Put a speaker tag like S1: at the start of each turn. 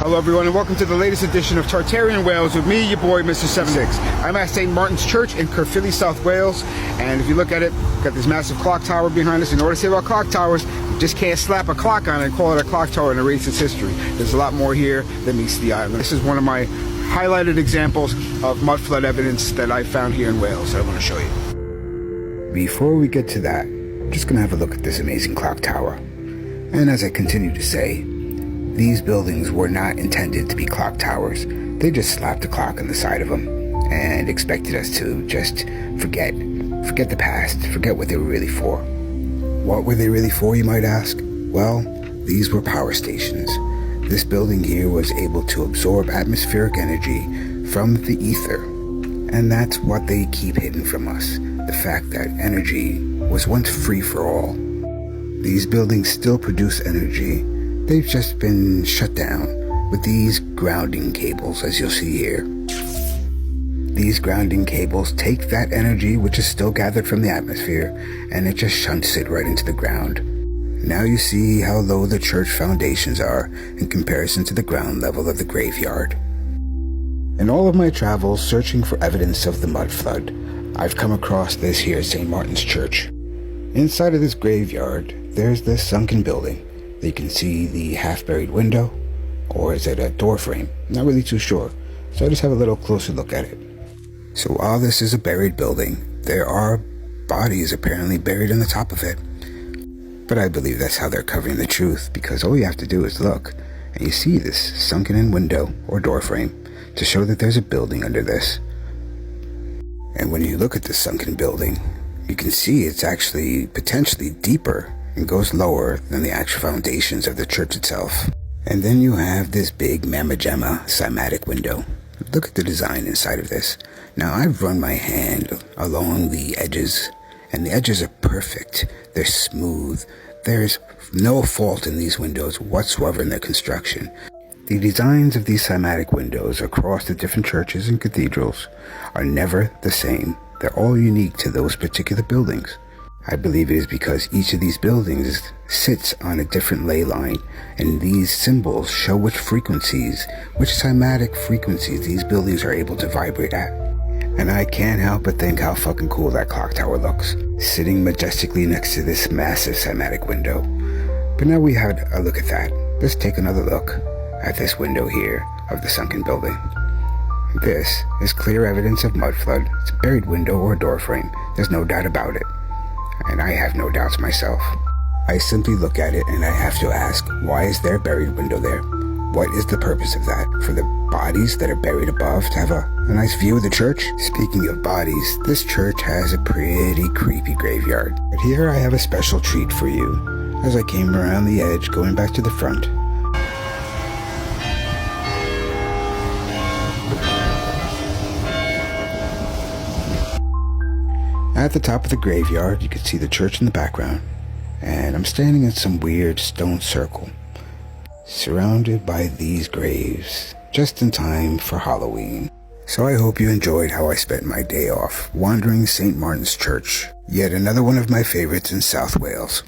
S1: Hello everyone and welcome to the latest edition of Tartarian Wales with me, your boy, Mr. 76. I'm at St. Martin's Church in Caerphilly, South Wales, and if you look at it, we've got this massive clock tower behind us. In order to say about clock towers, you just can't slap a clock on it and call it a clock tower and erase its history. There's a lot more here than meets the eye. This is one of my highlighted examples of mudflood evidence that I found here in Wales that I want to show you. Before we get to that, I'm just going to have a look at this amazing clock tower. And as I continue to say, these buildings were not intended to be clock towers. They just slapped a clock on the side of them and expected us to just forget the past, forget what they were really for. What were they really for, you might ask? Well, these were power stations. This building here was able to absorb atmospheric energy from the ether, and that's what they keep hidden from us, the fact that energy was once free for all. These buildings still produce energy. They've just been shut down with these grounding cables, as you'll see here. These grounding cables take that energy, which is still gathered from the atmosphere, and it just shunts it right into the ground. Now you see how low the church foundations are in comparison to the ground level of the graveyard. In all of my travels searching for evidence of the mudflood, I've come across this here St. Martin's Church. Inside of this graveyard, there's this sunken building. You can see the half-buried window, or is it a doorframe? Not really too sure, so I just have a little closer look at it. So while this is a buried building, there are bodies apparently buried on the top of it. But I believe that's how they're covering the truth, because all you have to do is look, and you see this sunken-in window or doorframe to show that there's a building under this. And when you look at this sunken building, you can see it's actually potentially deeper and goes lower than the actual foundations of the church itself. And then you have this big Mamma Gemma cymatic window. Look at the design inside of this. Now I've run my hand along the edges, and the edges are perfect. They're smooth. There's no fault in these windows whatsoever in their construction. The designs of these cymatic windows across the different churches and cathedrals are never the same. They're all unique to those particular buildings. I believe it is because each of these buildings sits on a different ley line, and these symbols show which cymatic frequencies these buildings are able to vibrate at. And I can't help but think how fucking cool that clock tower looks, sitting majestically next to this massive cymatic window. But now we had a look at that. Let's take another look at this window here of the sunken building. This is clear evidence of mudflood. It's a buried window or a doorframe. There's no doubt about it. And I have no doubts myself. I simply look at it and I have to ask, why is there a buried window there? What is the purpose of that? For the bodies that are buried above to have a nice view of the church? Speaking of bodies, this church has a pretty creepy graveyard. But here I have a special treat for you. As I came around the edge, going back to the front, at the top of the graveyard, you can see the church in the background, and I'm standing in some weird stone circle, surrounded by these graves, just in time for Halloween. So I hope you enjoyed how I spent my day off, wandering St. Martin's Church, yet another one of my favorites in South Wales.